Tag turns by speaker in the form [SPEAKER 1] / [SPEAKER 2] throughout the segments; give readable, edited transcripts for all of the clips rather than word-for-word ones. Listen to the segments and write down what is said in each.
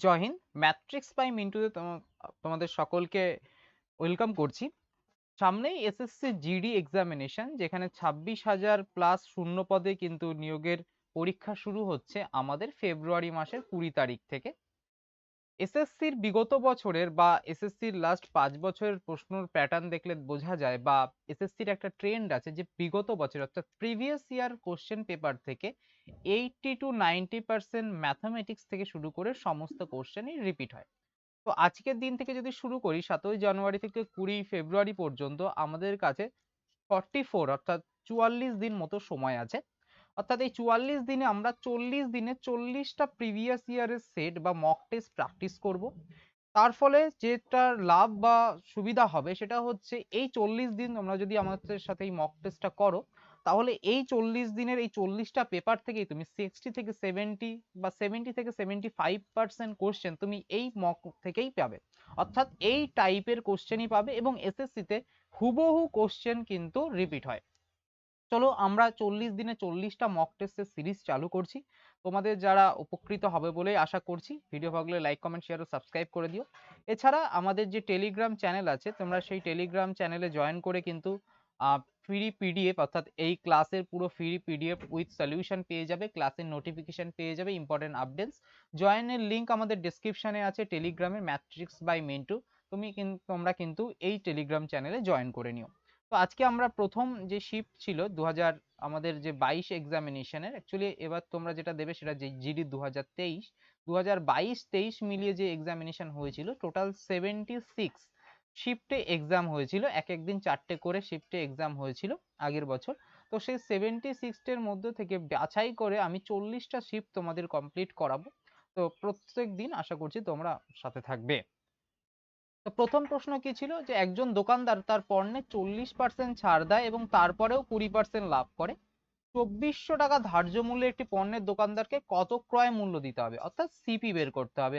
[SPEAKER 1] Joy Hind. Matrix by মিন্টুতে তোমাদের সকলকে welcome করছি। সামনেই এসএসসি জিডি এক্সামিনেশন, যেখানে 26,000 প্লাস শূন্য পদে কিন্তু নিয়োগের পরীক্ষা শুরু হচ্ছে আমাদের ফেব্রুয়ারি মাসের 20 তারিখ থেকে। এসএসসির বিগত বছরের বা এসএসসির লাস্ট 5 বছরের প্রশ্নের প্যাটার্ন দেখলে বোঝা যায়, বা এসএসসির একটা ট্রেন্ড আছে যে বিগত বছর অর্থাৎ প্রিভিয়াস ইয়ার কোশ্চেন পেপার থেকে 80 to 90% ম্যাথামেটিক্স থেকে শুরু করে সমস্ত কোশ্চেনই রিপিট হয়। তো আজকের দিন থেকে যদি শুরু করি, 7ই জানুয়ারি থেকে 20 ফেব্রুয়ারি পর্যন্ত আমাদের কাছে 44 অর্থাৎ 44 দিন মতো সময় আছে। অর্থাৎ এই 44 দিনে আমরা 40 দিনে 40টা প্রিভিয়াস ইয়ারের সেট বা মক টেস্ট প্র্যাকটিস করব। তার ফলে যেটা লাভ বা সুবিধা হবে সেটা হচ্ছে, এই 40 দিন তোমরা যদি আমাদের সাথে এই মক টেস্টটা করো, তাহলে এই 40 দিনের এই 40টা পেপার থেকেই তুমি 60 থেকে 70 বা 70 থেকে 75% কোশ্চেন তুমি এই মক থেকেই পাবে। অর্থাৎ এই টাইপের কোশ্চেনই পাবে এবং এসএসসি তে হুবহু কোশ্চেন কিন্তু রিপিট হয়। চলো আমরা 40 দিনে 40টা মক টেস্টের সিরিজ চালু করছি। তোমাদের যারা উপকৃত হবে বলেই আশা করছি। ভিডিও ভালো লাগলে লাইক, কমেন্ট, শেয়ার ও সাবস্ক্রাইব করে দিও। এছাড়া আমাদের যে টেলিগ্রাম চ্যানেল আছে, তোমরা সেই টেলিগ্রাম চ্যানেলে জয়েন করে কিন্তু ফ্রি পিডিএফ অর্থাৎ এই ক্লাসের পুরো ফ্রি পিডিএফ উইথ সলিউশন পেয়ে যাবে, ক্লাসের নোটিফিকেশন পেয়ে যাবে, ইম্পর্টেন্ট আপডেটস। জয়েনের লিঙ্ক আমাদের ডেসক্রিপশনে আছে টেলিগ্রামের, ম্যাট্রিক্স বাই মিন্টু। তোমরা কিন্তু এই টেলিগ্রাম চ্যানেলে জয়েন করে নিও। তো আজকে আমরা প্রথম যে শিফট ছিল আমাদের যে 22 এক্সামিনেশনের, অ্যাকচুয়ালি এবার তোমরা যেটা দেবে সেটা জিডি 2023 মিলিয়ে যে এক্সামিনেশন হয়েছিল, টোটাল 76 শিফটে এক্সাম হয়েছিল। এক একদিন 4টে করে শিফটে এক্সাম হয়েছিল আগের বছর। তো সেই 76 মধ্যে থেকে বাছাই করে আমি 40টা শিফট তোমাদের কমপ্লিট করাবো। তো প্রত্যেক দিন আশা করছি তোমরা সাথে থাকবে। তো প্রথম প্রশ্ন কি ছিল, যে একজন দোকানদার তার পণ্যে 40% ছাড় দেয় এবং তারপরেও 20% লাভ করে। 2400 টাকা ধার্য মূল্যে একটি পণ্যের দোকানদারকে কত ক্রয় মূল্য দিতে হবে, অর্থাৎ সিপি বের করতে হবে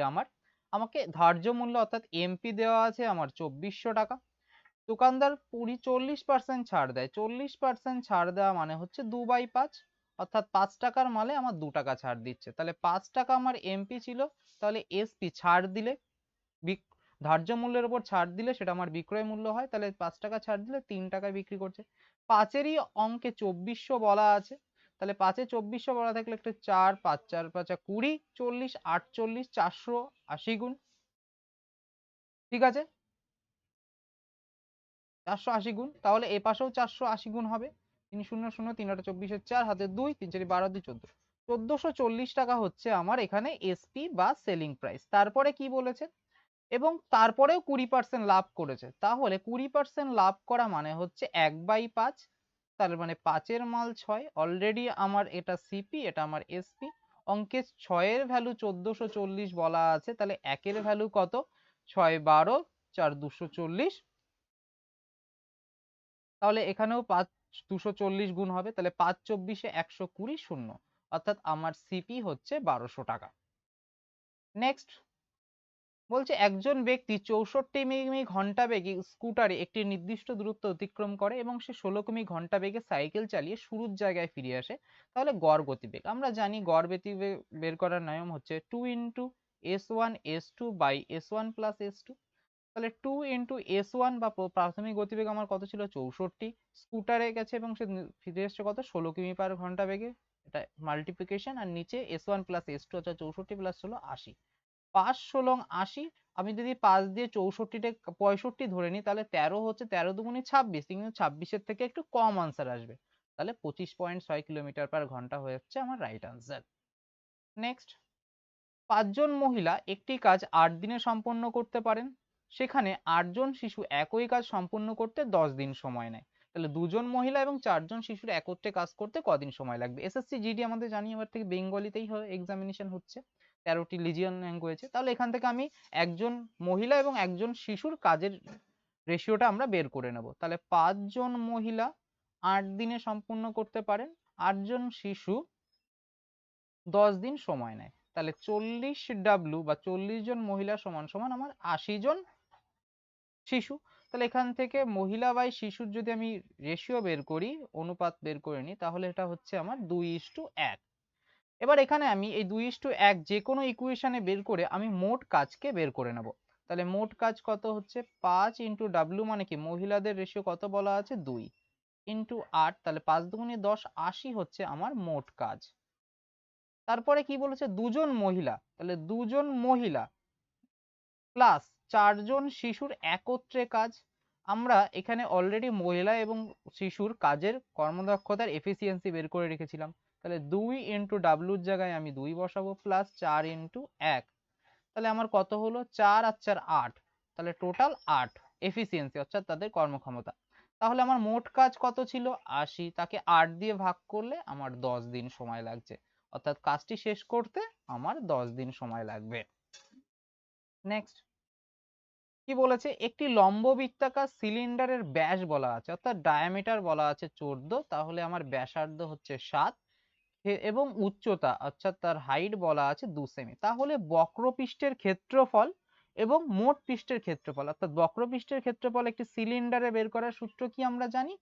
[SPEAKER 1] আমাকে ধার্য মূল্য অর্থাৎ এমপি দেওয়া আছে আমার 2400 টাকা। দোকানদার 40% ছাড় দেয়। 40% ছাড় দেওয়া মানে হচ্ছে 2/5, অর্থাৎ 5 টাকার মালে আমার 2 টাকা ছাড় দিচ্ছে। তাহলে 5 টাকা আমার এমপি ছিল, তাহলে এসপি ছাড় দিলে, ধার্য মূল্যের উপর ছাড় দিলে সেটা আমার বিক্রয় মূল্য হয়। তাহলে 5 টাকা ছাড় দিলে 3 টাকায় বিক্রি করছে। পাঁচেরই অঙ্কে 2400 বলা আছে। তাহলে 5-এ 2400 বলা থাকলে একটা 4, 5 4 5 20, 40, 48, 480 গুণ। ঠিক আছে, 480 গুণ। তাহলে এ পাশেও 480 গুণ হবে। 3 0 0, 3 8 24, 4 হাতে 2, 3 4 12, 2 14, 1440 টাকা হচ্ছে আমার এখানে এসপি বা সেলিং প্রাইস। তারপরে কি বলেছে, এবং তারপরেও 20% লাভ করেছে। তাহলে 20% লাভ করা মানে হচ্ছে 1/5। তার মানে 5-এর মাল 6, অলরেডি আমার এটা সিপি, এটা আমার এসপি। অঙ্কে 6-এর ভ্যালু 1440 বলা আছে, তাহলে 1-এর ভ্যালু কত, 6 12, 4 240। তাহলে এখানেও 5 240 গুণ হবে, তাহলে 5 24-এ 120 শূন্য, অর্থাৎ আমার সিপি হচ্ছে 1200 টাকা। নেক্সট বলছে, একজন ব্যক্তি 64 মিমি ঘন্টা বেগে স্কুটারে একটি নির্দিষ্ট দূরত্ব অতিক্রম করে এবং সে 16 কিমি ঘন্টা বেগে সাইকেল চালিয়ে শুরুর জায়গায় ফিরে আসে। তাহলে গড় গতিবেগ আমরা জানি, গড় গতিবেগ বের করার নিয়ম হচ্ছে 2 into s1 s2 by s1 plus s2। তাহলে 2 ইন্টু s1 বা প্রাথমিক গতিবেগ আমার কত ছিল, 64। স্কুটারে গেছে এবং সে ফিরে এসছে কত, 16 কিমি পার ঘন্টা বেগে। এটা মাল্টিপ্লিকেশন, আর নিচে s1 প্লাস s2 অর্থাৎ 64 প্লাস 16 80। 5 16 80। আমি যদি 5 দিয়ে 64-টা 65 ধরে নিই, তাহলে 13 হচ্ছে, 13 দুগুণে 26, কিন্তু 26-এর থেকে একটু কম আনসার আসবে। তাহলে 25.6 কিলোমিটার পার ঘন্টা হয়ে যাচ্ছে আমার রাইট আনসার। নেক্সট, 5 জন মহিলা একটি কাজ 8 দিনে সম্পন্ন করতে পারেন, সেখানে 8 জন শিশু একই কাজ সম্পন্ন করতে 10 দিন সময় নেয়। তাহলে 2 জন মহিলা এবং 4 জন শিশুর একত্রে কাজ করতে কদিন সময় লাগবে। এসএসসি জিডি আমাদের জানি এবার থেকে বেঙ্গলিতেই এক্সামিনেশন হচ্ছে, 13টি লিজিয়ন ল্যাঙ্গুয়েজে। তাহলে এখান থেকে আমি একজন মহিলা এবং একজন শিশুর কাজের রেশিওটা আমরা বের করে নেব। তাহলে 5 জন মহিলা 8 দিনে সম্পূর্ণ করতে পারেন, 8 জন শিশু 10 দিন সময় নেয়। তাহলে 40W বা 40 জন মহিলা সমান সমান আমার 80 জন শিশু। তাহলে এখান থেকে মহিলা বাই শিশুর যদি আমি রেশিও বের করি, অনুপাত বের করে নিই, তাহলে এটা হচ্ছে আমার 2:1। এবার এখানে আমি এই 2:1 যে কোনো ইকুয়েশনে বের করে আমি মোট কাজকে বের করে নেব। তাহলে মোট কাজ কত হচ্ছে 5 ইন্টু ডাব্লিউ, মানে কি মহিলাদের রেশিও কত বলা আছে 2 ইন্টু 8, তাহলে 5 দুগুণে 10, 80 হচ্ছে আমার মোট কাজ। তারপরে কি বলেছে দুজন মহিলা, তাহলে দুজন মহিলা প্লাস 4 জন শিশুর একত্রে কাজ। আমরা এখানে অলরেডি মহিলা এবং শিশুর কাজের কর্মদক্ষতার এফিসিয়েন্সি বের করে রেখেছিলাম। তাহলে 2 ইন্টু ডাব্লুর জায়গায় আমি 2 বসাবো প্লাস 4 ইন্টু 1, তাহলে আমার কত হলো 4 আর 4 8, তাহলে টোটাল 8 এফিসিয়েন্সি অর্থাৎ তাদের কর্মক্ষমতা। তাহলে আমার মোট কাজ কত ছিল 80, তাকে 8 দিয়ে ভাগ করলে আমার 10 দিন সময় লাগছে, অর্থাৎ কাজটি শেষ করতে আমার 10 দিন সময় লাগবে। নেক্সট কি বলেছে একটি লম্ব বৃত্তাকার সিলিন্ডারের ব্যাস বলা আছে, অর্থাৎ ডায়ামিটার বলা আছে 14, তাহলে আমার ব্যাসার্ধ হচ্ছে 7 এবং উচ্চতা অর্থাৎ তার হাইট বলা আছে 2 সেমি। তাহলে বক্রপৃষ্ঠের ক্ষেত্রফল এবং মোট পৃষ্ঠের ক্ষেত্রফল, অর্থাৎ বক্রপৃষ্ঠের ক্ষেত্রফল একটি সিলিন্ডারে বের করার সূত্র কি আমরা জানি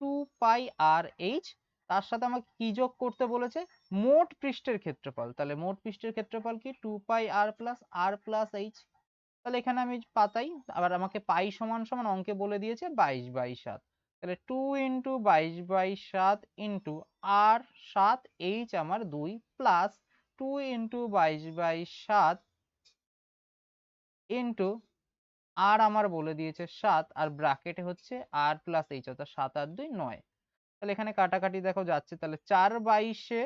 [SPEAKER 1] 2πr/h। তার সাথে আমাকে কি যোগ করতে বলেছে মোট পৃষ্ঠের ক্ষেত্রফল, তাহলে মোট পৃষ্ঠের ক্ষেত্রফল কি 2πr + r+h। তাহলে এখানে আমি পাতাই, আবার আমাকে পাই সমান সমান অঙ্কে বলে দিয়েছে 22/7, তাহলে 2 ইন্টু 22/7 ইন্টু r7h আমার 2 প্লাস 2 ইন্টু 22/7 ইন্টু আর আমার বলে দিয়েছে 7, আর ব্র্যাকেটে হচ্ছে r প্লাস h, অর্থাৎ 7 আর 2 9। তাহলে এখানে কাটাকাটি দেখো যাচ্ছে, তাহলে 4/22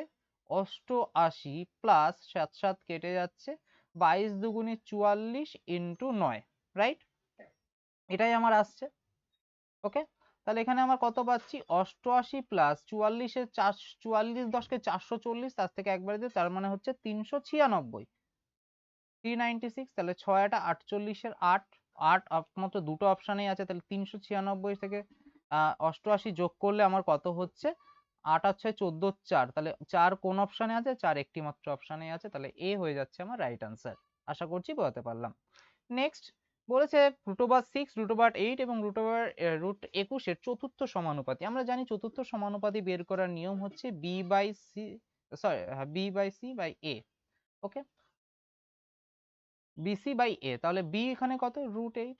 [SPEAKER 1] 88 প্লাস 7 7 কেটে যাচ্ছে, 22 দুগুণে 44 ইন্টু 9, রাইট, এটাই আমার আসছে। ওকে, তাহলে এখানে আমার কত পাচ্ছি 88 প্লাস 44 44 10কে 440, তার থেকে একবারে দিয়ে তার মানে হচ্ছে 396, 396, তাহলে 6 এটা 48 এর 8 8 মাত্র দুটো অপশানেই আছে, তাহলে 396 থেকে 88 যোগ করলে আমার কত হচ্ছে 8 আর 6 14 4, তাহলে 4 কোন অপশানে আছে 4 একটি মাত্র অপশানে আছে, তাহলে এ হয়ে যাচ্ছে আমার রাইট আনসার। আশা করছি বোঝাতে পারলাম। নেক্সট বলেছে √6 √8 এবং √21 এর চতুর্থ সমানুপাতি। আমরা জানি চতুর্থ সমানুপাতি বের করার নিয়ম হচ্ছে b/c/a। ওকে, bc/a, তাহলে b এখানে কত √8,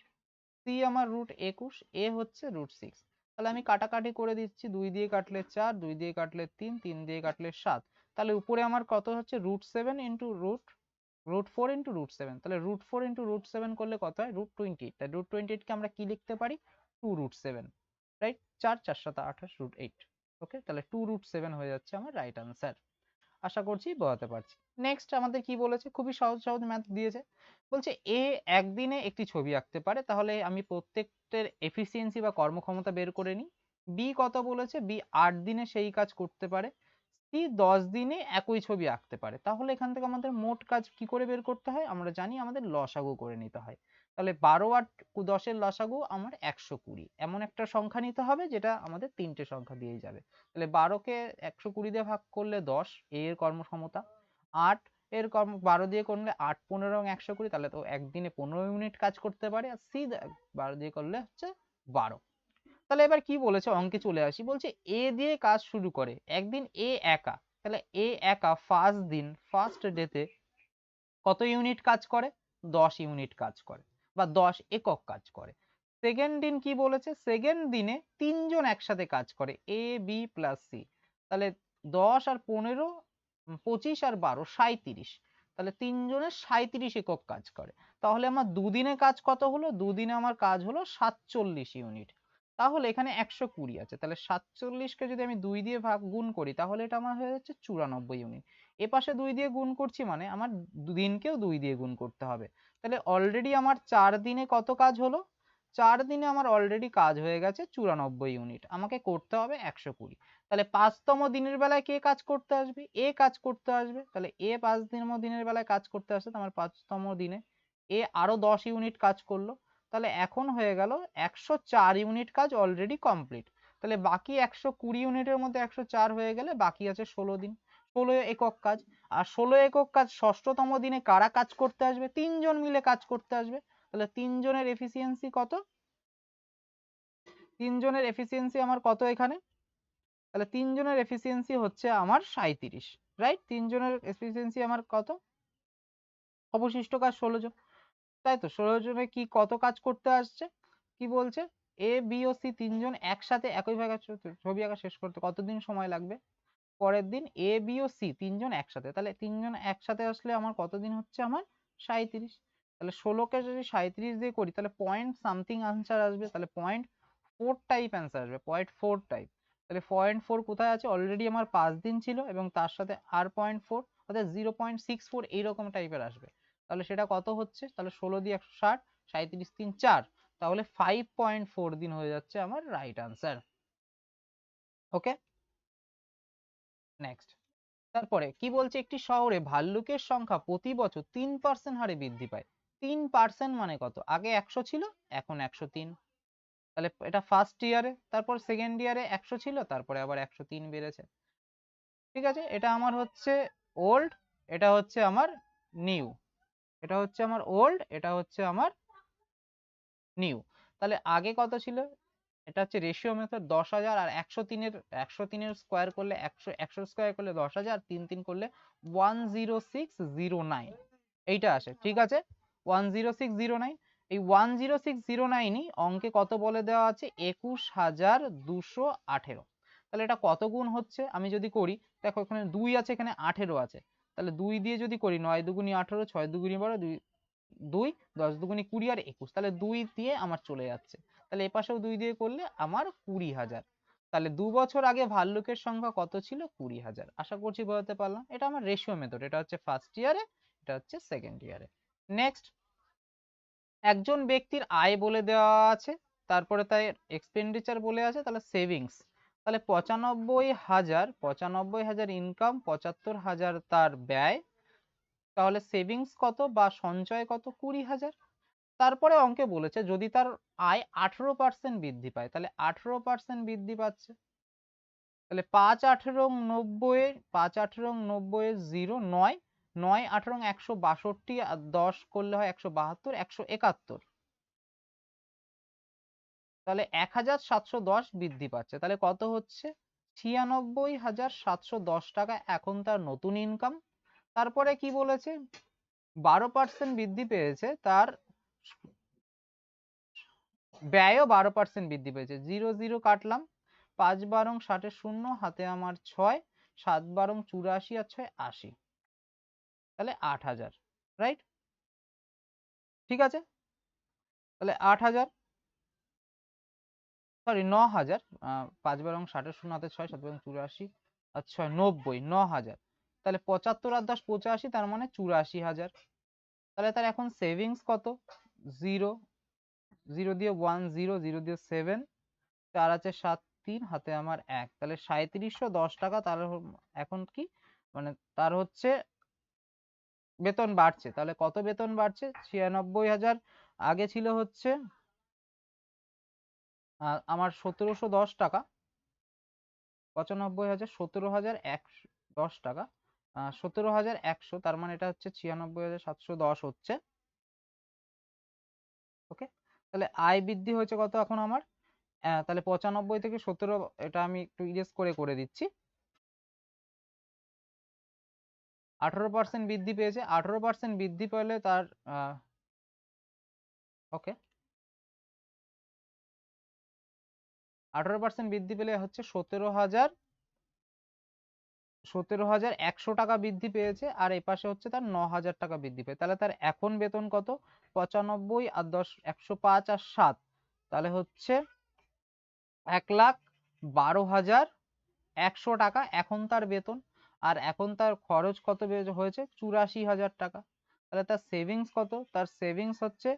[SPEAKER 1] c আমার √21, a হচ্ছে √6। তাহলে আমি কাটাকাটি করে দিচ্ছি, 2 দিয়ে কাটলে 4, 2 দিয়ে কাটলে 3, 3 দিয়ে কাটলে 7, তাহলে উপরে আমার কত হচ্ছে √7 ইন্টু √4 ইন্টু √7, তাহলে √4 ইন্টু √7 করলে কত হয় √28, তাই √28 কে আমরা কি লিখতে পারি 2√7, রাইট, 4 4 7 28 √8। ওকে, তাহলে 2√7 হয়ে যাচ্ছে আমার রাইট আনসার। আশা করছি বোঝাতে পারছি। নেক্সট আমাদের কি বলেছে খুবই সহজ সহজ ম্যাথ দিয়েছে, বলছে এ একদিনে একটি ছবি আঁকতে পারে, তাহলে আমি প্রত্যেকটার এফিসিয়েন্সি বা কর্মক্ষমতা বের করে নিই। বি কত বলেছে বি 8 দিনে সেই কাজ করতে পারে, সি 10 দিনে একই ছবি আঁকতে পারে। তাহলে এখান থেকে আমাদের মোট কাজ কি করে বের করতে হয় আমরা জানি, আমাদের লসাগু করে নিতে হয়। তাহলে 12 আর 10 এর লসাগু আমার 120, এমন একটা সংখ্যা নিতে হবে যেটা আমাদের তিনটে সংখ্যা দিয়েই যাবে। তাহলে 12 কে 120 দিয়ে ভাগ করলে 10 এর কর্মক্ষমতা, 8 এর 12 দিয়ে করলে 8 15 এবং 120, তাহলে তো একদিনে 15 ইউনিট কাজ করতে পারে, আর সি 12 দিয়ে করলে হচ্ছে 12। তাহলে এবার কি বলেছে অঙ্কে চলে আসি, বলছে এ দিয়ে কাজ শুরু করে একদিন এ একা, তাহলে এ একা ফার্স্ট ডেতে কত ইউনিট কাজ করে 10 ইউনিট কাজ করে বা 10 একক কাজ করে। সেকেন্ড দিন কি বলেছে সেকেন্ড দিনে তিনজন একসাথে কাজ করে এ বি প্লাস সি, তাহলে 10 আর 15 25 আর 12 37, তাহলে তিনজনের 37 একক কাজ করে। তাহলে আমার দুদিনে কাজ কত হলো দুদিনে আমার কাজ হলো 47 ইউনিট। তাহলে এখানে 120 আছে, তাহলে 47 কে যদি আমি 2 দিয়ে গুণ করি তাহলে এটা আমার হয়ে যাচ্ছে 94 ইউনিট। এপাশে 2 দিয়ে গুণ করছি মানে আমার দিনকেও 2 দিয়ে গুণ করতে হবে। তাহলে অলরেডি আমার 4 দিনে কত কাজ হলো 4 দিনে আমার অলরেডি কাজ হয়ে গেছে 94 ইউনিট, আমাকে করতে হবে 120। তাহলে 5তম দিনের বেলায় কে কাজ করতে আসবে এ কাজ করতে আসবে, তাহলে এ 5তম দিনের বেলায় কাজ করতে আসে, আমার 5তম দিনে এ আরো 10 ইউনিট কাজ করলো, তাহলে এখন হয়ে গেল 104 ইউনিট কাজ অলরেডি কমপ্লিট। তাহলে বাকি 120 ইউনিটের মধ্যে 104 হয়ে গেলে বাকি আছে 16 দিন, 16 একক কাজ। আর 16 একক কাজ ষষ্ঠতম দিনে কারা কাজ করতে আসবে 3 জন মিলে কাজ করতে আসবে, তাহলে 3 জনের এফিসিয়েন্সি কত 3 জনের এফিসিয়েন্সি আমার কত এখানে, তাহলে তিনজনের এফিসিয়েন্সি হচ্ছে আমার 37, রাইট? তিনজনের এফিসিয়েন্সি আমার কত? অবশিষ্ট কাজ 16 জন, তাই তো? 16 জনে কি কত কাজ করতে আসছে? কি বলছে? এ বি ও সি তিনজন একসাথে একই ভাবে ছবি আঁকা শেষ করতে কতদিন সময় লাগবে? পরের দিন এ বি ও সি তিনজন একসাথে, তাহলে তিনজন একসাথে আসলে আমার কতদিন হচ্ছে? আমার 37। তাহলে 16কে যদি 37 দিয়ে করি তাহলে পয়েন্ট সামথিং আনসার আসবে, তাহলে 0.4 টাইপ অ্যান্সার আসবে, 0.4 টাইপ। তাহলে 0.4 কোথায় আছে? অলরেডি আমার 5 দিন ছিল এবং তার সাথে আর 0.4 অর্থাৎ 0.64 এইরকম টাইপের আসবে। তাহলে সেটা কত হচ্ছে? তাহলে 16 দিয়ে 160, 37 3 4, তাহলে 5.4 দিন হয়ে যাচ্ছে আমার রাইট আনসার। ওকে, নেক্সট। তারপরে কি বলছে? একটি শহরে ভাল্লুকের সংখ্যা প্রতি বছর 3% হারে বৃদ্ধি পায়। 3% মানে কত? আগে 100 ছিল, এখন 103। তাহলে এটা ফার্স্ট ইয়ারে, তারপর সেকেন্ড ইয়ারে 100 ছিল, তারপরে আবার 103 বেড়েছে। ঠিক আছে, এটা আমার হচ্ছে ওল্ড, এটা হচ্ছে আমার নিউ। এটা হচ্ছে আমার ওল্ড, এটা হচ্ছে আমার নিউ। তাহলে আগে কত ছিল? এটা হচ্ছে রেশিও মেথড, 10,000 আর 103-এর স্কোয়ার করলে 100 স্কোয়ার করলে 10,000, 3 করলে 10609 এইটা আসে। ঠিক আছে, 10609। এই 10609ই অঙ্কে কত বলে দেওয়া আছে? 21,218। তাহলে এটা কত গুণ হচ্ছে আমি যদি করি? দেখো এখানে 2 আছে, এখানে 18 আছে। তাহলে 2 দিয়ে যদি করি, 9 দুগুণি 18, 6 দুগুণি 12, 2 2 10 দুগুণি 20 আর 21, তাহলে 2 দিয়ে আমার চলে যাচ্ছে। তাহলে এপাশেও 2 দিয়ে করলে আমার 20,000। তাহলে 2 বছর আগে ভাল্লুকের সংখ্যা কত ছিল? 20,000। আশা করছি বোঝাতে পারলাম। এটা আমার রেশিও মেথড, এটা হচ্ছে ফার্স্ট ইয়ারে, এটা হচ্ছে সেকেন্ড ইয়ারে। নেক্সট, একজন ব্যক্তির আয় বলে দেওয়া আছে, তারপরে তার এক্সপেন্ডিচার বলে আছে, তাহলে সেভিংস। তাহলে 95,000 ইনকাম, 75,000 তার ব্যয়, তাহলে সেভিংস কত বা সঞ্চয় কত? 20,000। তারপরে অঙ্কে বলেছে যদি তার আয় 18% বৃদ্ধি পায়, তাহলে 18% বৃদ্ধি পাচ্ছে। তাহলে 5, 18, 90, 5, 18, 90 0, 9, 9, 18, 162 আর 10 করলে হয় 172, 171। তাহলে 1,710 বৃদ্ধি পাচ্ছে। তাহলে কত হচ্ছে? 96,710 টাকা এখন তার নতুন ইনকাম। তারপরে কি বলেছে? 12% বৃদ্ধি পেয়েছে তার ব্যয়ও, 12% বৃদ্ধি পেয়েছে। 0 0 কাটলাম, 5 12 60 শূন্য, হাতে আমার 6, 7 12 84 আর 6 80, তাহলে 8,000, রাইট? ঠিক আছে, তাহলে 8,000, সরি 9,000, 5 12 60 শূন্য, হাতে 6, 7 12 84 আর 6 90, 9,000। তাহলে 75 আর 10 85, তার মানে 84,000। তাহলে তার এখন সেভিংস কত? 0, 0 দিয়ে 1 0, 0 দিয়ে 7, 4 আছে 7 3, হাতে আমার 1, তাহলে 3710 টাকা তার এখন কি মানে তার হচ্ছে বেতন বাড়ছে। তাহলে কত বেতন বাড়ছে? 96,000 আগে ছিল হচ্ছে আমার 1710 টাকা, 95,000 17,110 টাকা, 17,100, তার মানে এটা হচ্ছে 96,710 হচ্ছে। ওকে, তাহলে আয় বৃদ্ধি হয়েছে কত এখন আমার? তাহলে 95 থেকে 17, এটা আমি একটু ইরেজ করে করে দিচ্ছি। 18% বৃদ্ধি পেয়েছে। 18% বৃদ্ধি পেলে তার ওকে, 18% বৃদ্ধি পেলে হচ্ছে 17,100 টাকা বৃদ্ধি পেয়েছে, আর এপাশে হচ্ছে তার 9,000 টাকা বৃদ্ধি পেয়েছে। তাহলে তার এখন বেতন কত? 95 আর 10, 105 আর 7, তাহলে হচ্ছে 1,12,100 টাকা এখন তার বেতন। আর এখন তার খরচ কত হয়েছে? 84,000 টাকা। তাহলে তার সেভিংস কত? তার সেভিংস হচ্ছে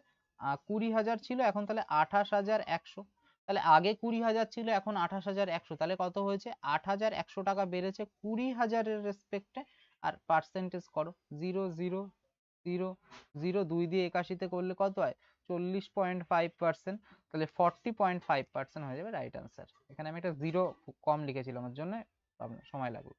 [SPEAKER 1] 20,000 ছিল, এখন তাহলে 28,100। তাহলে আগে 20,000 ছিল, এখন 28,100, তাহলে কত হয়েছে? 8,100 টাকা বেড়েছে 20,000-এর রেসপেক্টে। আর পার্সেন্টেজ করো, 0 0 0 0, 2 দিয়ে 81-তে করলে কত হয়? 40.5%। তাহলে 40.5% হয়ে যাবে রাইট আনসার। এখানে আমি একটা 0 কম লিখেছিলাম, ওর জন্য সময় লাগবে।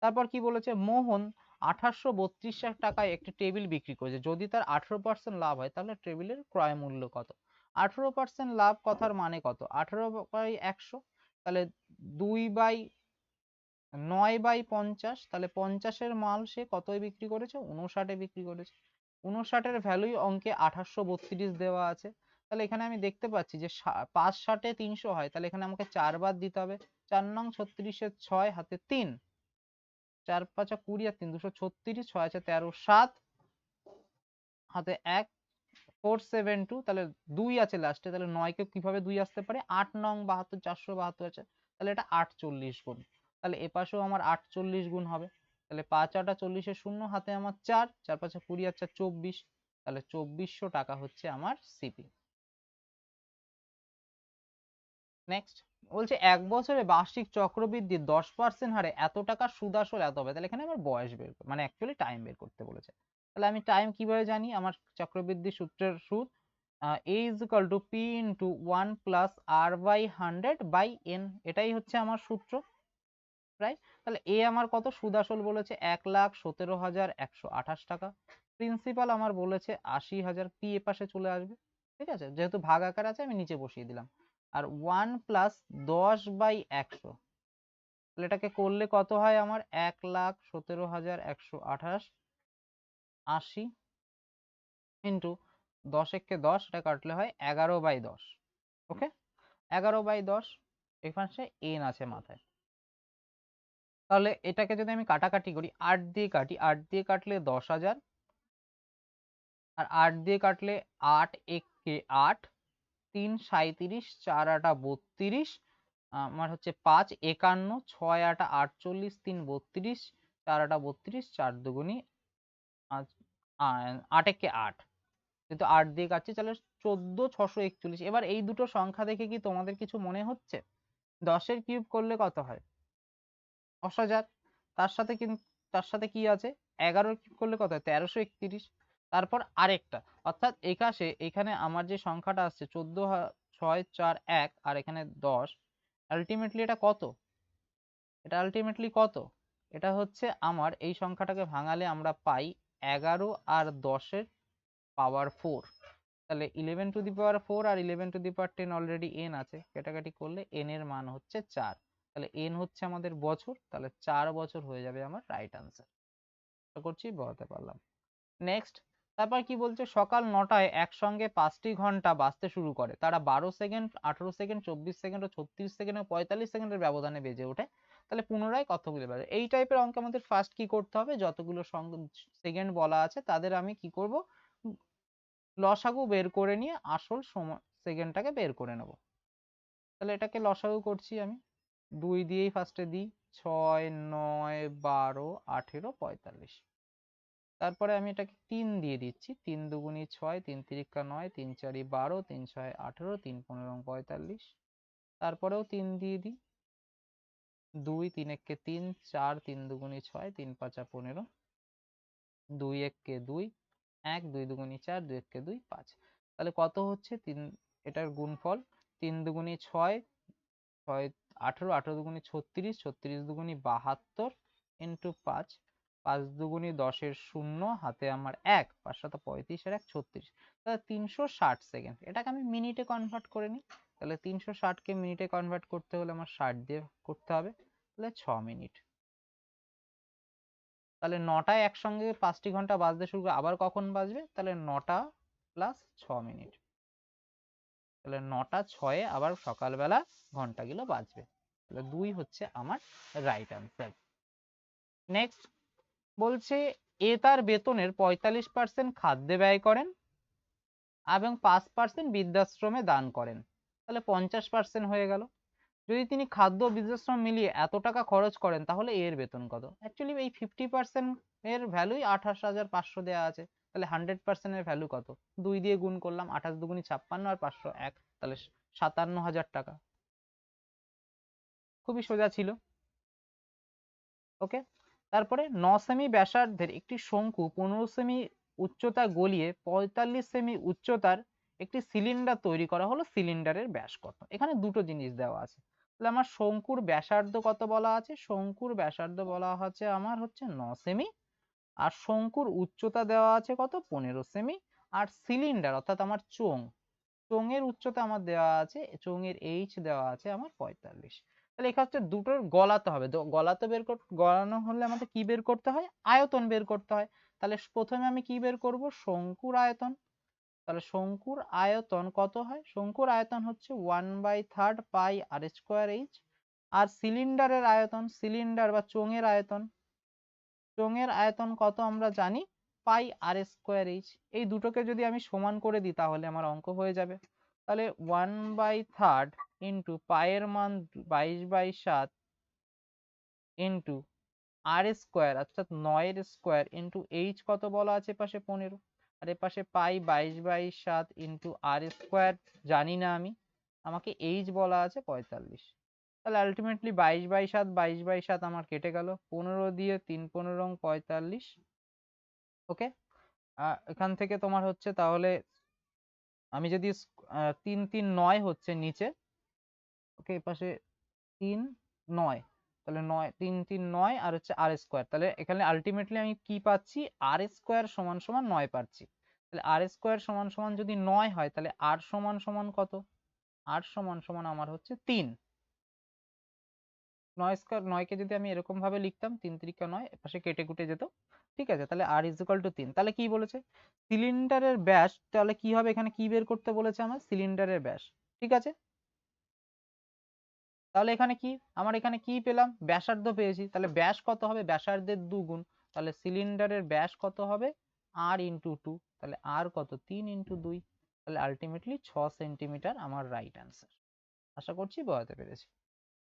[SPEAKER 1] তারপর কি বলেছে? মোহন 2832 টাকায় একটি টেবিল বিক্রি করেছে, যদি তার 18% লাভ হয় তাহলে টেবিলের ক্রয় মূল্য কত? 18% লাভ কথার মানে কত? 18/100, তাহলে 2/18 9/50, তাহলে 50-এর মাল সে কতই বিক্রি করেছে? 59-এ বিক্রি করেছে। 59-এর ভ্যালুই অঙ্কে 2832 দেওয়া আছে। তাহলে এখানে আমি দেখতে পাচ্ছি যে 5/60 300 হয়, তাহলে এখানে আমাকে 4 বাদ দিতে হবে। 4 নং 36-এর 6 হাতে 3, 4 5 20 আর 3 236, 6 আছে 13, 7 হাতে 1, 472, তাহলে 2 আছে লাস্টে, তাহলে 9 কে কিভাবে 2 আসতে পারে? 8 নং 72 472 আছে, তাহলে এটা 48 গুণ। তাহলে এপাশেও আমার 48 গুণ হবে। তাহলে 5 8 40-এ 0 হাতে আমার 4, 4 5 20 আর 4 24, তাহলে 2400 টাকা হচ্ছে আমার সিপি। নেক্সট বলছে 1 বছরে বার্ষিক চক্রবৃদ্ধি 10% হারে এত টাকা সুদ আসল এত হবে। তাহলে এখানে আমার বয়স বের মানে অ্যাকচুয়ালি টাইম বের করতে বলেছে। তাহলে আমি টাইম কিভাবে জানি? আমার চক্রবৃদ্ধি সূত্রের সূত্র a is equal to p into 1 plus r by 100/n, এটাই হচ্ছে আমার সূত্র, রাইট? তাহলে এ আমার কত সুদ আসল বলেছে? 1,17,128 টাকা। প্রিন্সিপাল আমার বলেছে 80,000, পি এ পাশে চলে আসবে, ঠিক আছে, যেহেতু ভাগ আকার আছে আমি নিচে বসিয়ে দিলাম। আর 1 প্লাস 10/100, তাহলে এটাকে করলে কত হয় আমার? 1,17,128, 80 ইন্টু 10 একে 10, এটা কাটলে হয় 11/10। ওকে, 11/10, এখানে এন আছে মাথায়। তাহলে এটাকে যদি আমি কাটাকাটি করি, 8 দিয়ে কাটি, 8 দিয়ে কাটলে 10,000, আর 8 দিয়ে কাটলে 8 একে 8, 3 37, 4 8 32, আমার হচ্ছে 5 51, 6 8 48, 3 32, 4 8 32, 4 দুগুনি 8 একে 8, যেহেতু 8 দিয়ে কাটছি তাহলে 14,641। এবার এই দুটো সংখ্যা দেখে কি তোমাদের কিছু মনে হচ্ছে? 10-এর কিউব করলে কত হয়? 10,000। তার সাথে কিন্তু তার সাথে কি আছে? 11-র কিউব করলে কত হয়? 1331। তারপর আরেকটা, অর্থাৎ এখানে আমার যে সংখ্যাটা আসছে 14,641 আর এখানে 10, আলটিমেটলি এটা কত? এটা আলটিমেটলি কত? এটা হচ্ছে আমার এই সংখ্যাটাকে ভাঙালে আমরা পাই 11 আর 10-এর পাওয়ার 4। তাহলে 11 টু দি পাওয়ার 4 আর 11 to the power 10 already n আছে, কাটাকাটি করলে n এর মান হচ্ছে 4। তাহলে n হচ্ছে আমাদের বছর, তাহলে 4 বছর হয়ে যাবে আমার রাইট আনসার। আশা করছি বোঝাতে পারলাম। নেক্সট, তারপর কি বলছে? সকাল 9টায় একসঙ্গে 5টি ঘন্টা বাজতে শুরু করে, তারা 12 সেকেন্ড, 18 সেকেন্ড, 24 সেকেন্ড ও 36 সেকেন্ড ও 45 সেকেন্ডের ব্যবধানে বেজে ওঠে। তাহলে পুনরায় কতগুলো বাজে? এই টাইপের অঙ্ক আমাদের ফার্স্ট কি করতে হবে? যতগুলো সেকেন্ড বলা আছে তাদের আমি কি করব? লসাগু বের করে নিয়ে আসল সময় সেকেন্ডটাকে বের করে নেব। তাহলে এটাকে লসাগু করছি আমি, 2 দিয়েই ফার্স্টে দিই, 6 9 12 18 45। তারপরে আমি এটাকে 3 দিয়ে দিচ্ছি, 3 দুগুনি 6, 3 তিরিকা 9, 3 4 12, 3 6 18, 3 15 45। তারপরেও 3 দিয়ে দিই, 2 3 একে 3, 4 3 দুগুনি 6, 3 5 15, 2 একে 2, 1 2 দুগুনি 4, 2 একে 2 5। তাহলে কত হচ্ছে? 3, এটার গুণফল 3 দুগুনি 6, 6 18, 18 দুগুনি 36, 36 দুগুনি 72 ইন্টু 5, 5 দুগুনি 10-এর 0 হাতে আমার 1, 5 7 35 আর 1 36, তাহলে 360 সেকেন্ড। এটাকে আমি মিনিটে কনভার্ট করে নিই। তাহলে 360-কে মিনিটে কনভার্ট করতে হলে আমার 60 দিয়ে করতে হবে, তাহলে 6 মিনিট। তাহলে 9টায় একসঙ্গে 5টি ঘন্টা বাজতে শুরু করে, আবার কখন বাজবে? তাহলে 9টা প্লাস 6 মিনিট, তাহলে 9টা 6-এ আবার সকালবেলা ঘন্টাগুলো বাজবে। তাহলে 2 হচ্ছে আমার রাইট আনসার। নেক্সট বলছে এ তার বেতনের 45% খাদ্যে ব্যয় করেন এবং 5% বৃদ্ধাশ্রমে দান করেন, তাহলে 50% হয়ে গেল। যদি তিনি খাদ্য ও বৃদ্ধাশ্রম মিলিয়ে এত টাকা খরচ করেন তাহলে এর বেতন কত? অ্যাকচুয়ালি এই 50% এর ভ্যালুই 28,500 দেওয়া আছে, তাহলে 100% এর ভ্যালু কত? 2 দিয়ে গুণ করলাম, 28 দুগুনি 56 আর 501, তাহলে 57,000 টাকা। খুবই সোজা ছিল। ওকে, তারপরে 9 সেমি ব্যাসার্ধের একটি শঙ্কু 15 সেমি উচ্চতা গলিয়ে 45 সেমি উচ্চতার একটি সিলিন্ডার তৈরি করা হলো, সিলিন্ডারের ব্যাস কত? এখানে দুটো জিনিস দেওয়া আছে। তাহলে আমার শঙ্কুর ব্যাসার্ধ কত বলা আছে? শঙ্কুর ব্যাসার্ধ বলা হচ্ছে আমার হচ্ছে 9 সেমি, আর শঙ্কুর উচ্চতা দেওয়া আছে কত? 15 সেমি। আর সিলিন্ডার অর্থাৎ আমার চোঙের উচ্চতা আমার দেওয়া আছে, চোঙের এইচ দেওয়া আছে আমার 45। তাহলে এখানে হচ্ছে দুটোর গলাতে হবে, গলাতে গলানো হলে আমাদের কি বের করতে হয়, আয়তন বের করতে হয়। তাহলে প্রথমে আমি কি বের করব, শঙ্কুর আয়তন। তাহলে শঙ্কুর আয়তন কত হয়, শঙ্কুর আয়তন হচ্ছে 1/3 পাই আর স্কোয়ার এইচ। আর সিলিন্ডারের আয়তন, সিলিন্ডার বা চোঙের আয়তন, চোঙের আয়তন কত আমরা জানি, পাই আর স্কোয়ার এইচ। এই দুটোকে যদি আমি সমান করে দিই তাহলে আমার অঙ্ক হয়ে যাবে। তাহলে 1/3 ইন্টু পায়ের মান 22/7 ইন্টু আর স্কোয়ার অর্থাৎ 9 স্কোয়ার ইন্টু এইচ কত বলা আছে পাশে 15, আর এ পাশে পাই 22/7 ইন্টু আর স্কোয়ার জানি না আমি, আমাকে এইচ বলা আছে 45। তাহলে আলটিমেটলি 22/7 22/7 আমার কেটে গেল, 15 দিয়ে 3 15 45। ওকে, এখান থেকে তোমার হচ্ছে তাহলে আমি যদি 3 3 9 হচ্ছে নিচে, ওকে এপাশে 3 9, তাহলে 9 3 3 9 আর হচ্ছে আর স্কোয়ার, তাহলে এখানে আলটিমেটলি আমি কি পাচ্ছি, আর স্কোয়ার সমান সমান 9 পাচ্ছি। তাহলে আর স্কোয়ার সমান সমান যদি 9 হয় তাহলে আর সমান সমান কত, আর সমান সমান আমার হচ্ছে 3। 9 স্কোয়ার 9 কে যদি আমি এরকম ভাবে লিখতাম 3 3 9 এপাশে কেটে কুটে যেত, ঠিক আছে। তাহলে আর ইজ ইকুয়াল টু 3। তাহলে কি বলেছে, সিলিন্ডারের ব্যাস, তাহলে কি হবে, এখানে কি বের করতে বলেছে আমার, সিলিন্ডারের ব্যাস, ঠিক আছে। তাহলে এখানে কি, আমার এখানে কি পেলাম, ব্যাসার্ধ পেয়েছি, তাহলে ব্যাস কত হবে, ব্যাসার্ধের 2 গুণ। তাহলে সিলিন্ডারের ব্যাস কত হবে, আর ইন্টু 2, তাহলে আর কত 3 ইন্টু 2, তাহলে আলটিমেটলি 6 সেন্টিমিটার আমার রাইট অ্যান্সার। আশা করছি বোঝাতে পেরেছি।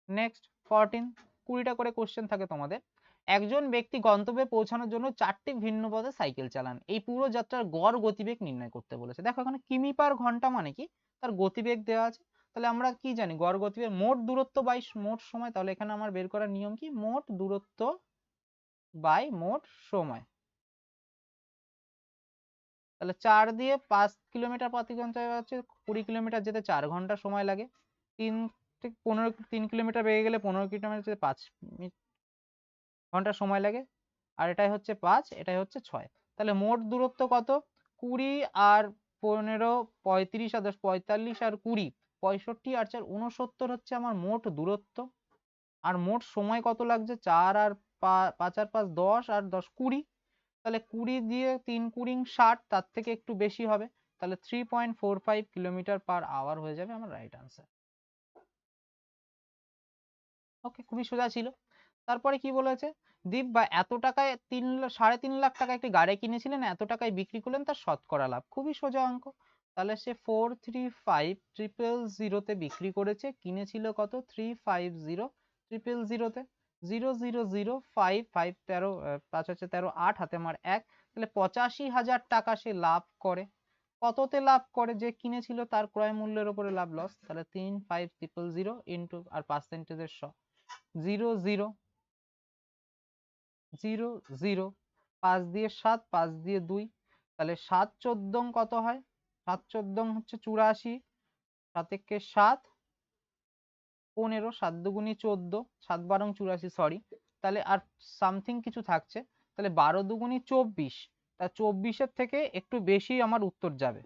[SPEAKER 1] নেক্সট 14, 20টা করে কোশ্চেন থাকে তোমাদের। একজন ব্যক্তি গন্তব্যে পৌঁছানোর জন্য 4টি ভিন্ন পথে সাইকেল চালান, এই পুরো যাত্রার গড় গতিবেগ নির্ণয় করতে বলেছে। দেখো এখানে কিমি পার ঘন্টা মানে কি, তার গতিবেগ দেওয়া আছে। তাহলে আমরা কি জানি, গড় গতিবেগ মোট দূরত্ব বাই মোট সময়। তাহলে এখানে আমার বের করার নিয়ম কি, মোট দূরত্ব বাই মোট সময়। তাহলে 4 দিয়ে 5 কিলোমিটার প্রতি ঘন্টায় হচ্ছে 20 কিলোমিটার যেতে 4 ঘন্টা সময় লাগে। 3 থেকে 15 3 কিলোমিটার বেগে গেলে 15 কিলোমিটার যেতে 5 ঘন্টা সময় লাগে। আর এটাই হচ্ছে 5, এটাই হচ্ছে 6। তাহলে মোট দূরত্ব কত, 20 আর 15 35 আর 10 45 আর 20 65 আর 4 69 হচ্ছে আমার মোট দূরত্ব। আর মোট সময় কত লাগছে, 4 আর 5 আর 5 10 আর 10 20। তাহলে 20 দিয়ে 3 20 60, তার থেকে একটু বেশি হবে। তাহলে 3.45 কিলোমিটার পার আওয়ার হয়ে যাবে আমার রাইট আনসার। ওকে, খুবই সোজা ছিল। তারপরে কি বলেছে, দীপ বা এত টাকায় 3.5 লাখ টাকা একটি গাড়ি কিনেছিলেন, এত টাকায় বিক্রি করলেন, তার শতকরা লাভ। খুবই সোজা অঙ্ক। তাহলে সে 435,000 তে বিক্রি করেছে, কিনেছিল কত 350,000 তে, 0,005 5 13 5 হচ্ছে 13 8 হাতে আমার 1, তাহলে 85,000 টাকা সে লাভ করে। কততে লাভ করে, যে কিনেছিল তার ক্রয় মূল্যের উপরে লাভ লস। তাহলে 350,000 ইন্টু আর পার্সেন্টেজের 0 0 0 0, 5 দিয়ে 7 5 দিয়ে 2, তাহলে 7 14 কত হয়, 7 14 হচ্ছে 84, 7 একে 7 15, 7 দুগুনি 14, 7 12 84, সরি। তাহলে আর সামথিং কিছু থাকছে, তাহলে 12 দুগুনি 24, তা 24-এর থেকে একটু বেশি আমার উত্তর যাবে।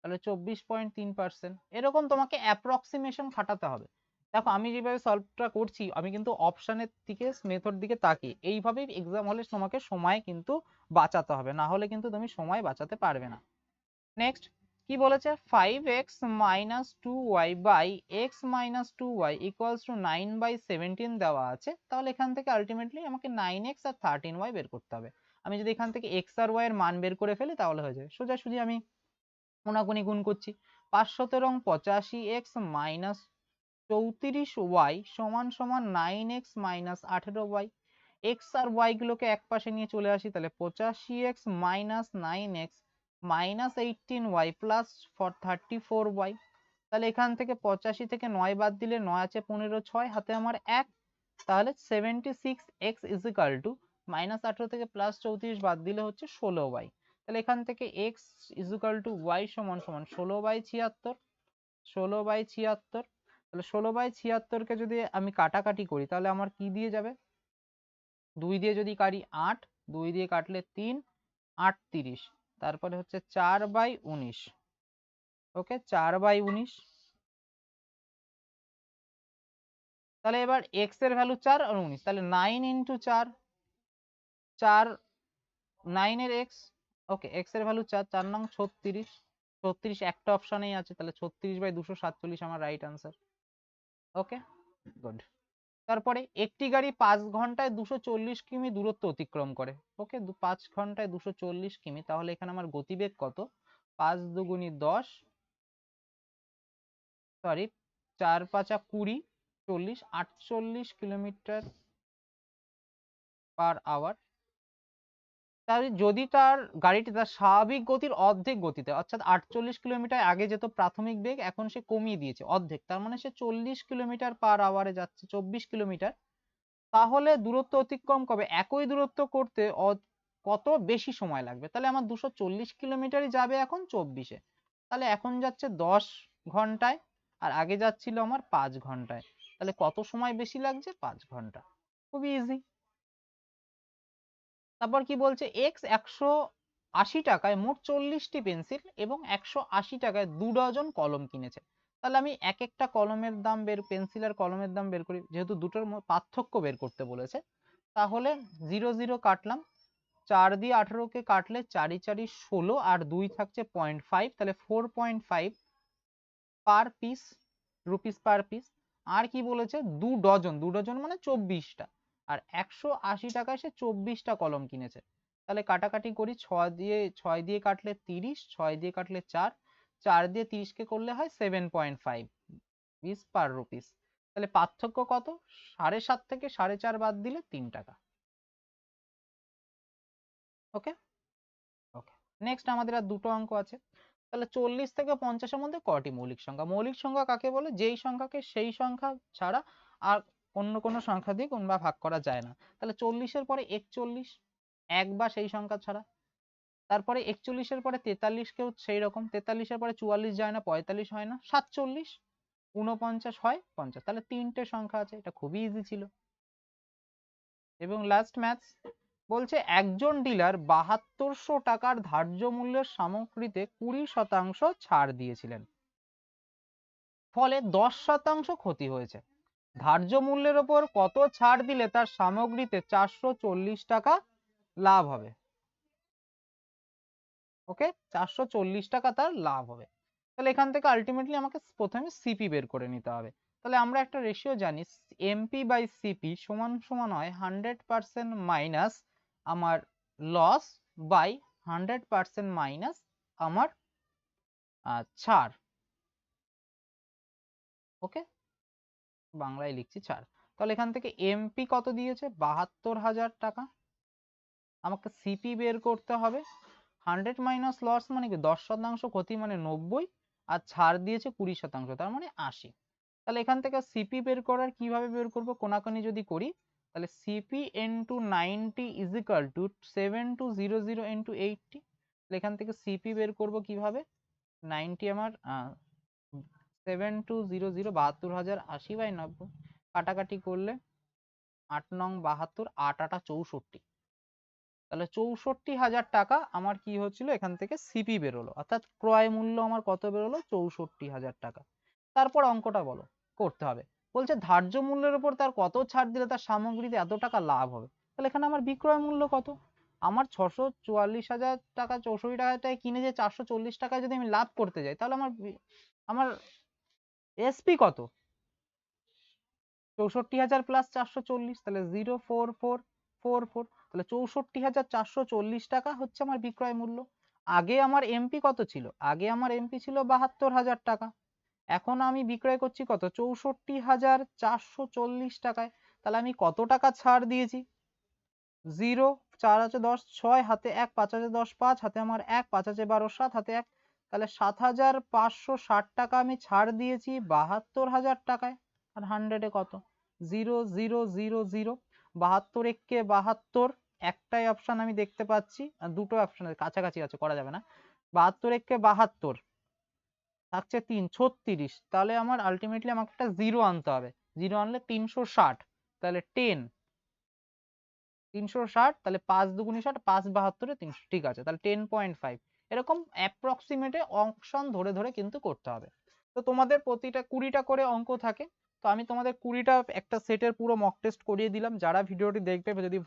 [SPEAKER 1] তাহলে 24.3%। এরকম তোমাকে অ্যাপ্রক্সিমেশন খাটাতে হবে। দেখো আমি যেভাবে সলভটা করছি, আমি কিন্তু অপশনের দিকে মেথড দিকে তাকিয়ে, এইভাবেই এক্সাম হলে তোমাকে সময় কিন্তু বাঁচাতে হবে, না হলে কিন্তু তুমি সময় বাঁচাতে পারবে না। নেক্সট কি বলেছে, 5x minus 2y by x minus 2y equals to 9/17 দেওয়া আছে। তাহলে এখান থেকে আলটিমেটলি আমাকে 9x আর 13y বের করতে হবে। আমি যদি এখান থেকে x আর y এর মান বের করে ফেলি তাহলে হয়ে যাবে। সোজাসুজি আমি কোনাকুনি গুণ করছি, 5 17 85x মাইনাস 34y সমান সমান 9x মাইনাস 18y। x আর y গুলোকে এক পাশে নিয়ে চলে আসি, তাহলে 85x minus 9x minus 18y plus 34y। তাহলে এখান থেকে 85 থেকে 9 বাদ দিলে 9 আছে 15 6 হাতে আমার 1, তাহলে 76x is equal to minus 18 থেকে প্লাস 34 বাদ দিলে হচ্ছে 16y। তাহলে এখান থেকে x is equal to y সমান সমান 16/76, 16/76। তাহলে 16/76 কে যদি আমি কাটাকাটি করি তাহলে আমার কি দিয়ে যাবে, 2 দিয়ে যদি কাটি 8, 2 দিয়ে কাটলে 3 8 30, তারপরে হচ্ছে 4/19। ওকে, 4/19। তাহলে এবার এক্স এর ভ্যালু 4 আর 19, তাহলে 9 ইন্টু 4, 4 9 এর এক্স, ওকে এক্স এর ভ্যালু 4, 4 নং 36, 36 একটা অপশনেই আছে, তাহলে 36/247 আমার রাইট আনসার। Okay good. তারপরে একটি গাড়ি 5 ঘন্টায় 240 কিমি দূরত্ব অতিক্রম করে। ওকে 5 ঘন্টায় 240 কিমি, তাহলে এখানে আমার গতিবেগ কত? 5 দুগুণি 10, সরি 4 5 20, 40, 48 কিলোমিটার পার আওয়ার। তাহলে যদি তার গাড়িটি তার স্বাভাবিক গতির অর্ধেক গতিতে, অর্থাৎ 48 কিলোমিটার আগে যেত প্রাথমিক বেগ, এখন সে কমিয়ে দিয়েছে অর্ধেক, তার মানে সে 40 কিলোমিটার পার আওয়ারে যাচ্ছে, 24 কিলোমিটার, তাহলে দূরত্ব অতিক্রম করবে একই দূরত্ব করতে কত বেশি সময় লাগবে? তাহলে আমার 240 কিলোমিটারই যাবে এখন 24-এ, তাহলে এখন যাচ্ছে 10 ঘন্টায়, আর আগে যাচ্ছিল আমার 5 ঘন্টায়, তাহলে কত সময় বেশি লাগছে? 5 ঘন্টা। খুবই ইজি। তারপর কি বলছে? এক্স 180 টাকায় মোট 40টি পেন্সিল এবং 180 টাকায় 2 ডজন কলম কিনেছে। তাহলে আমি এক একটা কলমের দাম পেন্সিল আর কলমের দাম বের করি, যেহেতু দুটোর পার্থক্য বের করতে বলেছে। তাহলে 0 0 কাটলাম, 4 দিয়ে 18কে কাটলে 4 4 16, আর 2 থাকছে 0.5, তাহলে 4.5 per piece, rupees per piece. আর কি বলেছে? 2 ডজন, 2 ডজন মানে 24টা, আর 180 টাকায় সে 24টা কলম কিনেছে। তাহলে কাটাকাটি করি, 6 দিয়ে কাটলে 30, 6 দিয়ে কাটলে 4, 4 দিয়ে 30কে করলে হয় 7.5 পিস পার রুপিস। তাহলে পার্থক্য কত? 7.5 থেকে 4.5 বাদ দিলে 3 টাকা। ওকে ওকে, নেক্সট আমাদের আর দুটো অঙ্ক আছে। তাহলে 40 থেকে 50-এর মধ্যে কটি মৌলিক সংখ্যা? মৌলিক সংখ্যা কাকে বলে? যেই সংখ্যাকে সেই সংখ্যা ছাড়া আর অন্য কোনো সংখ্যা দিয়ে গুণ বা ভাগ করা যায় না। তাহলে 40-এর পরে 41, এক বা সেই সংখ্যা ছাড়া। তারপরে 41-এর পরে 43কেও সেই রকম, 43-এর পরে 44 যায় না, 45 হয় না, 47, 49 হয়, 50। তাহলে তিনটে সংখ্যা আছে, এটা খুবই ইজি ছিল। এবং লাস্ট ম্যাথস বলছে একজন ডিলার 7200 টাকার ধার্য মূল্যের সামগ্রীতে 20% ছাড় দিয়েছিলেন, ফলে 10% ক্ষতি হয়েছে। ধার্য মূল্যের ওপর কত ছাড় দিলে তার সামগ্রীতে 440 টাকা লাভ হবে? ওকে 440 টাকা তার লাভ হবে। তাহলে এখান থেকে আলটিমেটলি আমাকে প্রথমে সিপি বের করে নিতে হবে। তাহলে আমরা একটা রেশিও জানি, এমপি বাই সিপি সমান সমান হয় 100% মাইনাস আমার লস বাই 100% মাইনাস আমার ছাড়। ওকে বাংলায় লিখছি ছাড়। তাহলে এখান থেকে এমপি কত দিয়েছে? 72,000 টাকা। আমাকে সিপি বের করতে হবে। 100 মাইনাস লস মানে কি? 10% ক্ষতি মানে 90, আর ছাড় দিয়েছে 20%, তার মানে 80। তাহলে এখান থেকে সিপি বের করার কিভাবে বের করব? কোনাকুনি যদি করি, তাহলে CP into 90 is equal to 7200 into 80। এখান থেকে সিপি বের করব কিভাবে? 90 আমার 7200, 72,080/90, কাটাকাটি করলে 8 নং 72, 8 8 64, তাহলে 64,000 টাকা আমার কি হচ্ছিল? এখান থেকে সিপি বেরোলো, অর্থাৎ ক্রয় মূল্য আমার কত বেরোলো? 64,000 টাকা। তারপর অঙ্কটা বলো করতে হবে। বলছে ধার্য মূল্যের উপর তার কত ছাড় দিলে তার সামগ্রীতে এত টাকা লাভ হবে? তাহলে এখানে আমার বিক্রয় মূল্য কত? আমার 644,000 টাকা, 64 টাকায় কিনে যে 440 টাকায় যদি আমি লাভ করতে যাই, তাহলে আমার এসপি কত? 64,000 প্লাস 440, তাহলে 04444, তাহলে 64,440 টাকা হচ্ছে আমার বিক্রয় মূল্য। আগে আমার এমপি কত ছিল? আগে আমার এমপি ছিল 72,000 টাকা। এখন আমি বিক্রয় করছি কত? 64,440 টাকায়। তাহলে আমি কত টাকা ছাড় দিয়েছি? 0, 4 আছে 10, 6 হাতে 1, 5 আছে 10, 5 হাতে আমার 1, 5 আছে 12, 7 হাতে 1, তাহলে 7,560 টাকা আমি ছাড় দিয়েছি 72,000 টাকায়। আর 100-এ কত? 0 0 0 0, 72 একে 72, একটাই অপশন আমি দেখতে পাচ্ছি, আর দুটো অপশন কাছাকাছি আছে, করা যাবে না। 72 একে 72 থাকছে 3, 36, তাহলে আমার আলটিমেটলি আমাকে একটা জিরো আনতে হবে। জিরো আনলে 360, তাহলে 10, 360, তাহলে 5 দুগুণে 60, 5 72-এ 300, ঠিক আছে, তাহলে 10.5। এরকম অ্যাপ্রক্সিমেটে অপশন ধরে ধরে কিন্তু করতে হবে। তো তোমাদের প্রতিটা 20টা করে অঙ্ক থাকে, তো আমি তোমাদের 20টা একটা সেটের পুরো মক টেস্ট করিয়ে দিলাম। যারা ভিডিওটি দেখবে, যদি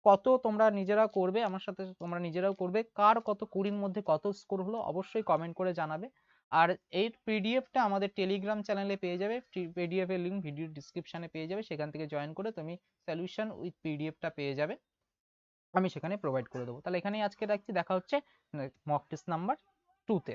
[SPEAKER 1] কত তোমরা নিজেরা করবে, আমার সাথে তোমরা নিজেরাও করবে, কার কত 20-র মধ্যে কত স্কোর হলো অবশ্যই কমেন্ট করে জানাবে। আর এই পিডিএফটা আমাদের টেলিগ্রাম চ্যানেলে পেয়ে যাবে, পিডিএফ এর লিঙ্ক ভিডিও ডিসক্রিপশনে পেয়ে যাবে, সেখান থেকে জয়েন করে তুমি সলিউশন উইথ পিডিএফটা পেয়ে যাবে, আমি সেখানে প্রোভাইড করে দেবো। তাহলে এখানেই আজকে রাখছি, দেখা হচ্ছে মক টেস্ট নাম্বার 2 তে।